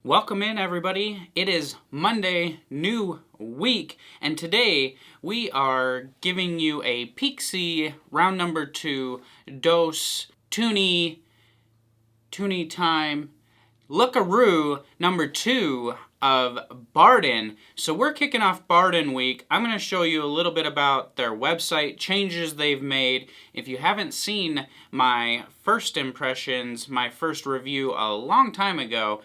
Welcome in, everybody. It is Monday, new week, and today we are giving you a Peaksy round number 2 dose Toonie time Lookaroo number 2 of Baarden. So we're kicking off Baarden week. I'm going to show you a little bit about their website, changes they've made. If you haven't seen my first impressions, my first review a long time ago,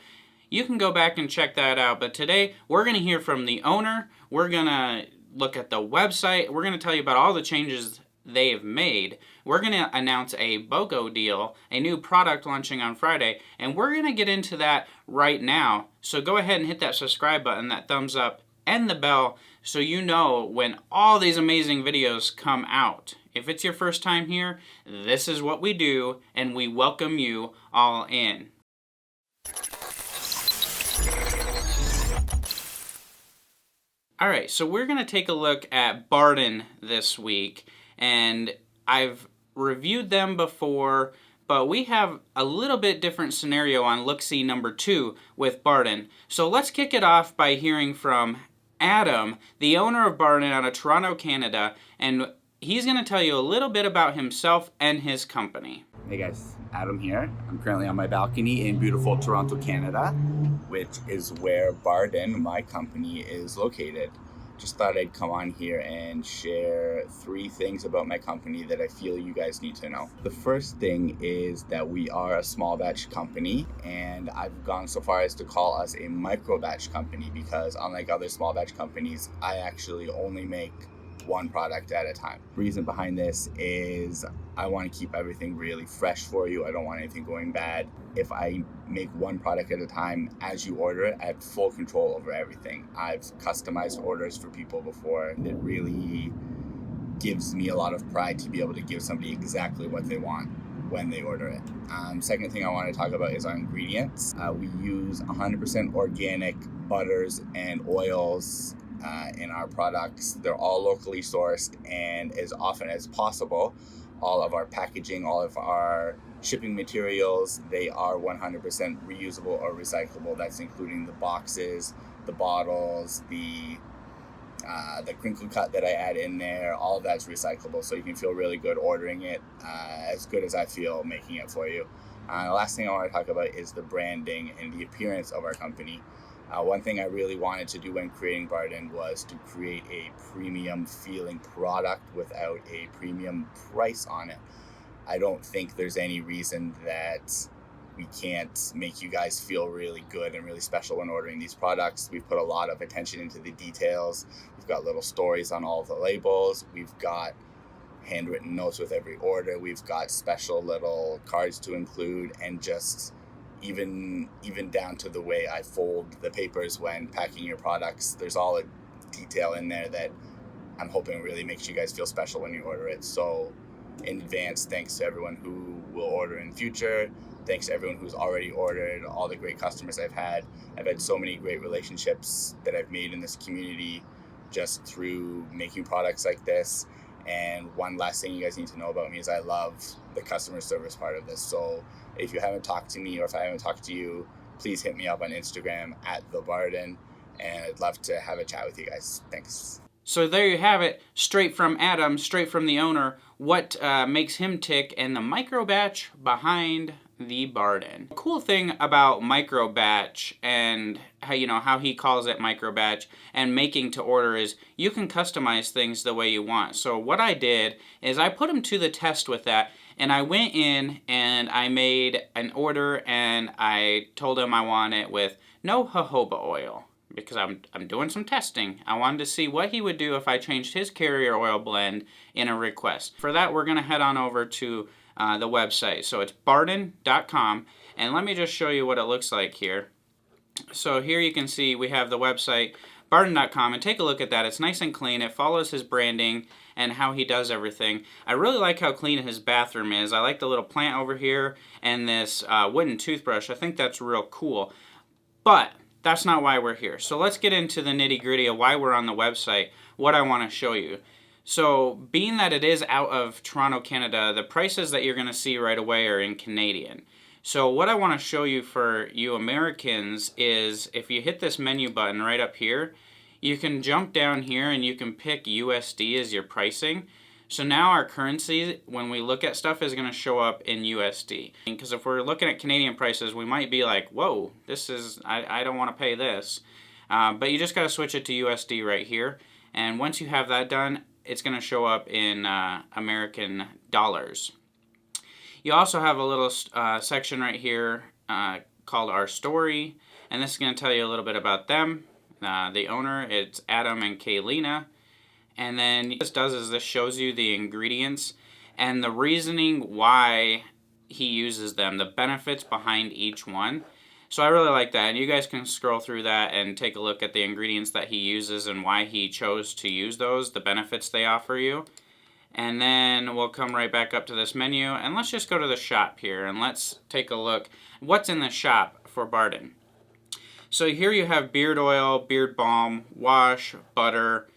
you can go back and check that out. But today, we're going to hear from the owner. We're going to look at the website. We're going to tell you about all the changes they've made. We're going to announce a BOGO deal, a new product launching on Friday, and we're going to get into that right now. So go ahead and hit that subscribe button, that thumbs up, and the bell so you know when all these amazing videos come out. If it's your first time here, this is what we do, and we welcome you all in. Alright, so we're going to take a look at Baarden this week, and I've reviewed them before, but we have a little bit different scenario on Look-See number 2 with Baarden. So let's kick it off by hearing from Adam, the owner of Baarden out of Toronto, Canada, and he's going to tell you a little bit about himself and his company. Hey guys, Adam here. I'm currently on my balcony in beautiful Toronto, Canada, which is where Baarden, my company, is located. Just thought I'd come on here and share 3 things about my company that I feel you guys need to know. The first thing is that we are a small batch company, and I've gone so far as to call us a micro batch company because unlike other small batch companies, I actually only make one product at a time. Reason behind this is I want to keep everything really fresh for you. I don't want anything going bad. If I make one product at a time, as you order it, I have full control over everything. I've customized orders for people before, and it really gives me a lot of pride to be able to give somebody exactly what they want when they order it. Second thing I want to talk about is our ingredients. We use 100% organic butters and oils in our products. They're all locally sourced, and as often as possible, all of our packaging, all of our shipping materials, they are 100% reusable or recyclable. That's including the boxes, the bottles, the crinkle cut that I add in there. All of that's recyclable, so you can feel really good ordering it, as good as I feel making it for you. The last thing I want to talk about is the branding and the appearance of our company. One thing I really wanted to do when creating Baarden was to create a premium feeling product without a premium price on it. I don't think there's any reason that we can't make you guys feel really good and really special when ordering these products. We've put a lot of attention into the details. We've got little stories on all of the labels. We've got handwritten notes with every order. We've got special little cards to include, and just even down to the way I fold the papers when packing your products. There's all a detail in there that I'm hoping really makes you guys feel special when you order it. So in advance, thanks to everyone who will order in future. Thanks to everyone who's already ordered, all the great customers I've had. I've had so many great relationships that I've made in this community just through making products like this. And one last thing you guys need to know about me is I love the customer service part of this. So if you haven't talked to me, or if I haven't talked to you, please hit me up on Instagram at the Baarden, and I'd love to have a chat with you guys. Thanks. So there you have it, straight from Adam, straight from the owner, what makes him tick, and the micro batch behind the Baarden. The cool thing about micro batch and how he calls it micro batch and making to order is you can customize things the way you want. So what I did is I put him to the test with that, and I went in and I made an order, and I told him I want it with no jojoba oil, because I'm doing some testing. I wanted to see what he would do if I changed his carrier oil blend in a request. For that, we're going to head on over to the website. So it's baarden.com, and let me just show you what it looks like here. So here you can see we have the website, baarden.com, and take a look at that. It's nice and clean. It follows his branding and how he does everything. I really like how clean his bathroom is. I like the little plant over here and this wooden toothbrush. I think that's real cool. But that's not why we're here. So let's get into the nitty-gritty of why we're on the website, what I want to show you. So being that it is out of Toronto, Canada, the prices that you're going to see right away are in Canadian. So what I want to show you for you Americans is if you hit this menu button right up here, you can jump down here and you can pick USD as your pricing. So now our currency, when we look at stuff, is going to show up in USD. Because if we're looking at Canadian prices, we might be like, whoa, this is, I don't want to pay this. But you just got to switch it to USD right here. And once you have that done, it's going to show up in American dollars. You also have a little section right here called Our Story, and this is going to tell you a little bit about them. The owner, it's Adam and Kaylina, and then what this does is this shows you the ingredients and the reasoning why he uses them, the benefits behind each one. So I really like that, and you guys can scroll through that and take a look at the ingredients that he uses and why he chose to use those, the benefits they offer you. And then we'll come right back up to this menu, and let's just go to the shop here, and let's take a look what's in the shop for Baarden. So here you have beard oil, beard balm, wash, butter,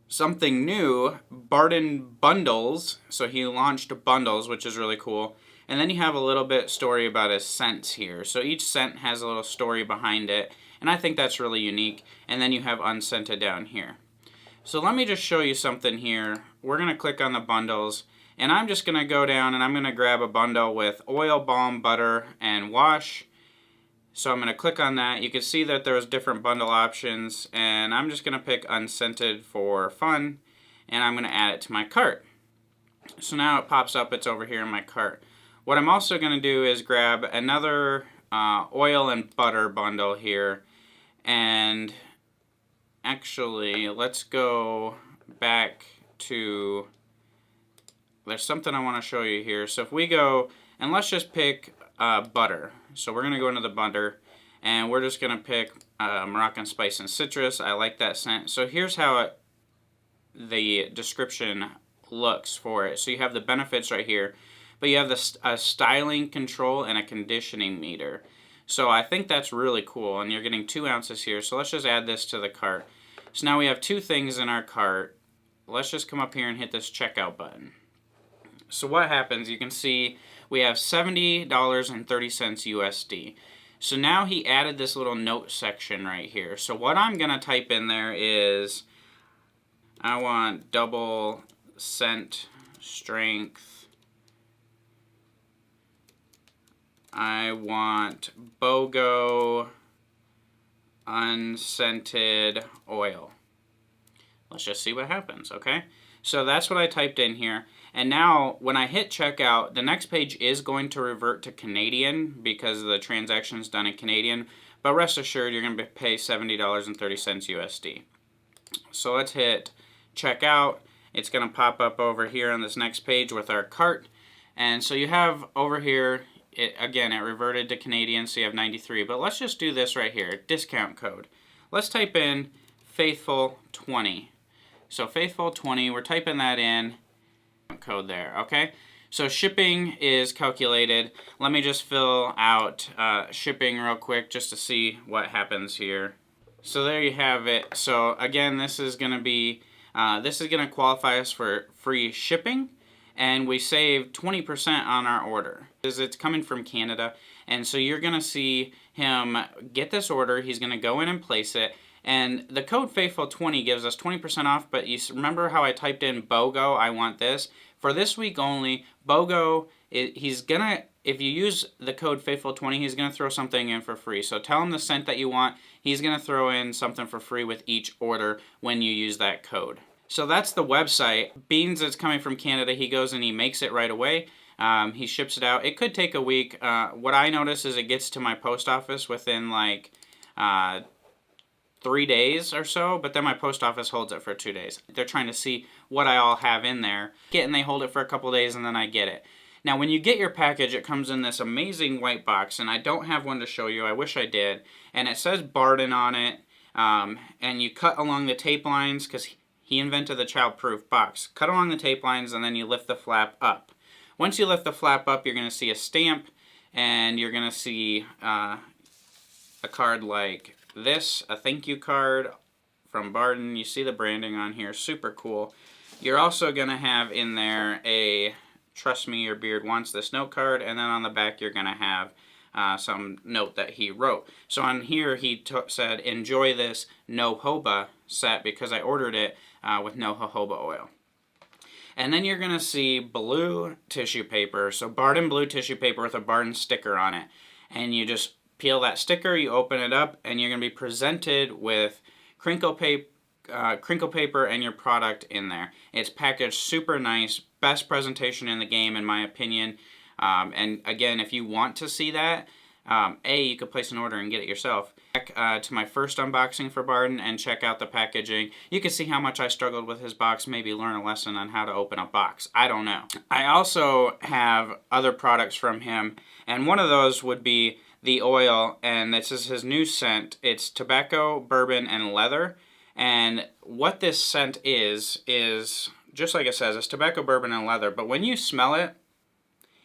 something new, Baarden bundles. So he launched bundles, which is really cool. And then you have a little bit story about his scents here. So each scent has a little story behind it, and I think that's really unique. And then you have unscented down here. So let me just show you something here. We're going to click on the bundles, and I'm just going to go down and I'm going to grab a bundle with oil, balm, butter, and wash. So I'm going to click on that. You can see that there's different bundle options, and I'm just going to pick unscented for fun, and I'm going to add it to my cart. So now it pops up, it's over here in my cart. What I'm also going to do is grab another oil and butter bundle here, and actually, let's go back to, there's something I want to show you here. So if we go, and let's just pick butter. So we're going to go into the butter, and we're just going to pick Moroccan spice and citrus. I like that scent. So here's how the description looks for it. So you have the benefits right here, but you have the styling control and a conditioning meter. So I think that's really cool, and you're getting 2 ounces here. So let's just add this to the cart. So now we have 2 things in our cart. Let's just come up here and hit this checkout button. So what happens, you can see we have $70.30 USD. So now he added this little note section right here. So what I'm going to type in there is, I want double scent strength. I want BOGO unscented oil. Let's just see what happens, okay? So that's what I typed in here. And now when I hit checkout, the next page is going to revert to Canadian because the transaction is done in Canadian. But rest assured, you're going to pay $70.30 USD. So let's hit checkout. It's going to pop up over here on this next page with our cart. And so you have over here, again, it reverted to Canadian, so you have 93. But let's just do this right here, discount code. Let's type in Faithful20. So Faithful20, we're typing that in, code there, okay? So shipping is calculated. Let me just fill out shipping real quick just to see what happens here. So there you have it. So again, this is going to qualify us for free shipping, and we save 20% on our order. It's coming from Canada, and so you're going to see him get this order. He's going to go in and place it, and the code Faithful20 gives us 20% off, but you remember how I typed in BOGO, I want this? For this week only, BOGO, if you use the code Faithful20, he's going to throw something in for free. So tell him the scent that you want. He's going to throw in something for free with each order when you use that code. So that's the website. Beans that's coming from Canada, he goes and he makes it right away. He ships it out. It could take a week. What I notice is it gets to my post office within like 3 days or so, but then my post office holds it for 2 days. They're trying to see what I all have in there. And they hold it for a couple days, and then I get it. Now, when you get your package, it comes in this amazing white box, and I don't have one to show you. I wish I did. And it says Baarden on it, and you cut along the tape lines, because he invented the child-proof box. Cut along the tape lines, and then you lift the flap up. Once you lift the flap up, you're going to see a stamp, and you're going to see a card like this, a thank you card from Baarden. You see the branding on here, super cool. You're also going to have in there a trust me, your beard wants this note card. And then on the back, you're going to have some note that he wrote. So on here, he said, enjoy this no jojoba set because I ordered it with no jojoba oil. And then you're going to see blue tissue paper. So Baarden blue tissue paper with a Baarden sticker on it. And you just peel that sticker, you open it up, and you're going to be presented with crinkle paper and your product in there. It's packaged super nice. Best presentation in the game, in my opinion. And again, if you want to see that, you could place an order and get it yourself. Back to my first unboxing for Baarden and check out the packaging. You can see how much I struggled with his box, maybe learn a lesson on how to open a box. I don't know. I also have other products from him, and one of those would be the oil, and this is his new scent. It's tobacco, bourbon, and leather. And what this scent is just like it says, it's tobacco, bourbon, and leather. But when you smell it,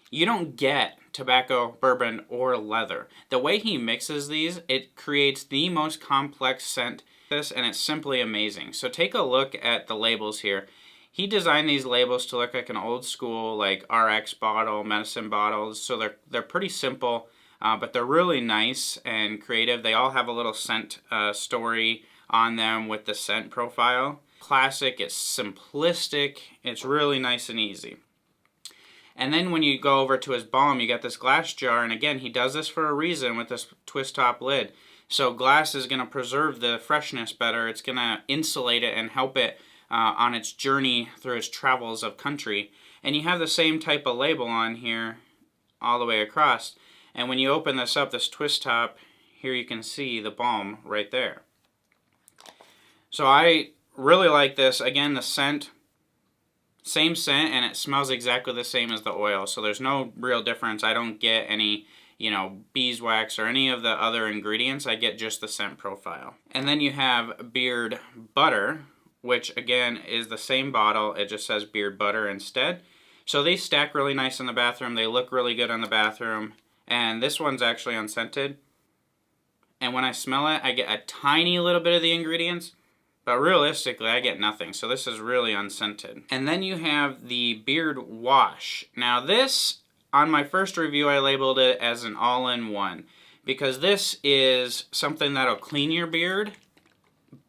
you don't get tobacco, bourbon, or leather. The way he mixes these, it creates the most complex scent, and it's simply amazing. So take a look at the labels here. He designed these labels to look like an old school, like RX bottle, medicine bottles. So they're pretty simple, but they're really nice and creative. They all have a little scent story on them with the scent profile. Classic, it's simplistic, it's really nice and easy. And then when you go over to his balm, you got this glass jar, and again, he does this for a reason with this twist top lid. So glass is going to preserve the freshness better. It's going to insulate it and help it on its journey through its travels of country. And you have the same type of label on here all the way across. And when you open this up, this twist top, here you can see the balm right there. So I really like this. Again, the scent, same scent, and it smells exactly the same as the oil. So there's no real difference. I don't get any, beeswax or any of the other ingredients. I get just the scent profile. And then you have beard butter, which again is the same bottle. It just says beard butter instead. So these stack really nice in the bathroom. They look really good in the bathroom. And this one's actually unscented. And when I smell it, I get a tiny little bit of the ingredients. But realistically, I get nothing, so this is really unscented. And then you have the beard wash. Now this, on my first review, I labeled it as an all-in-one, because this is something that'll clean your beard,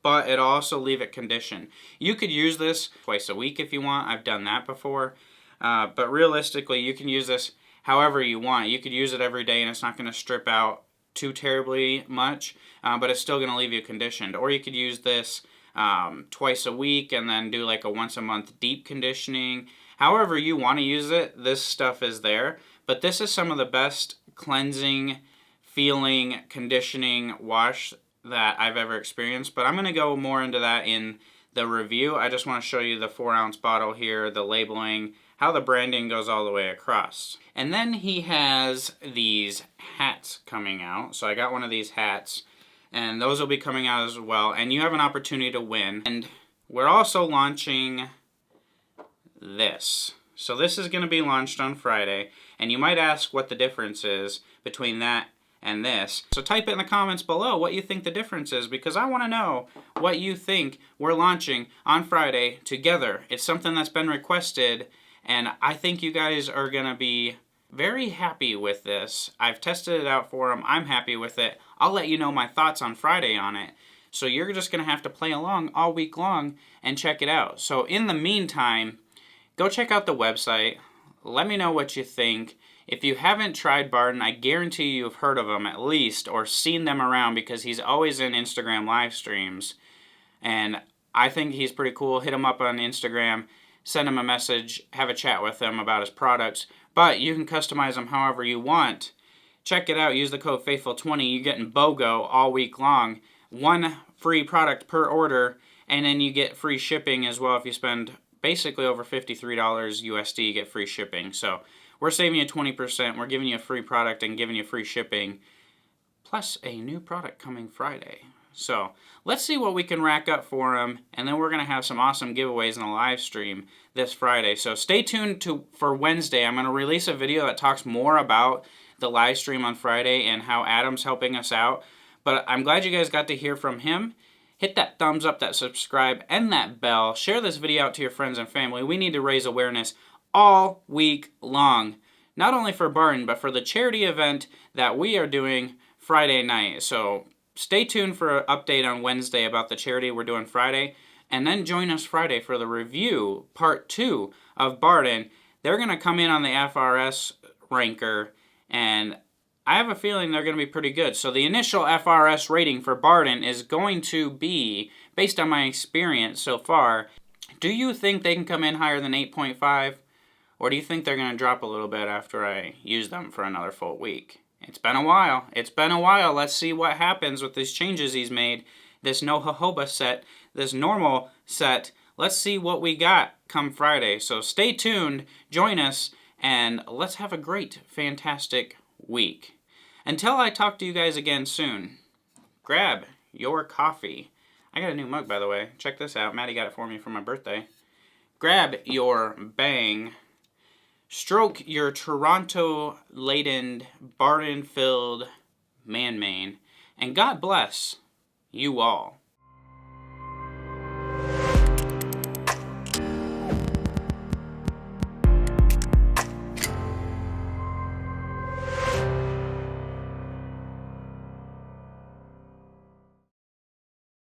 but it'll also leave it conditioned. You could use this twice a week if you want. I've done that before. But realistically, you can use this however you want. You could use it every day, and it's not going to strip out too terribly much, but it's still going to leave you conditioned. Or you could use this twice a week and then do like a once a month deep conditioning. However you want to use it, this stuff is there. But this is some of the best cleansing, feeling, conditioning wash that I've ever experienced. But I'm going to go more into that in the review. I just want to show you the 4-ounce bottle here, the labeling, how the branding goes all the way across. And then he has these hats coming out. So I got one of these hats, and those will be coming out as well, and you have an opportunity to win. And we're also launching this. So this is going to be launched on Friday, and you might ask what the difference is between that and this. So type it in the comments below what you think the difference is, because I want to know what you think we're launching on Friday together. It's something that's been requested, and I think you guys are going to be very happy with this. I've tested it out for them. I'm happy with it. I'll let you know my thoughts on Friday on it. So you're just going to have to play along all week long and check it out. So in the meantime, go check out the website. Let me know what you think. If you haven't tried Baarden, I guarantee you've heard of him at least or seen them around, because he's always in Instagram live streams. And I think he's pretty cool. Hit him up on Instagram. Send him a message. Have a chat with him about his products. But you can customize them however you want. Check it out. Use the code FAITHFUL20. You're getting BOGO all week long. One free product per order, and then you get free shipping as well. If you spend basically over $53 USD, you get free shipping. So we're saving you 20%. We're giving you a free product and giving you free shipping, plus a new product coming Friday. So let's see what we can rack up for them, and then we're going to have some awesome giveaways in the live stream this Friday. So stay tuned for Wednesday. I'm going to release a video that talks more about the live stream on Friday and how Adam's helping us out. But I'm glad you guys got to hear from him. Hit that thumbs up, that subscribe, and that bell. Share this video out to your friends and family. We need to raise awareness all week long. Not only for Baarden, but for the charity event that we are doing Friday night. So stay tuned for an update on Wednesday about the charity we're doing Friday. And then join us Friday for the review, part 2 of Baarden. They're going to come in on the FRS ranker, and I have a feeling they're going to be pretty good. So the initial FRS rating for Baarden is going to be, based on my experience so far, do you think they can come in higher than 8.5? Or do you think they're going to drop a little bit after I use them for another full week? It's been a while. It's been a while. Let's see what happens with these changes he's made. This no jojoba set, this normal set. Let's see what we got come Friday. So stay tuned, join us, and let's have a great, fantastic week. Until I talk to you guys again soon, grab your coffee. I got a new mug, by the way. Check this out. Maddie got it for me for my birthday. Grab your bang. Stroke your Toronto-laden, Baarden-filled man mane. And God bless you all.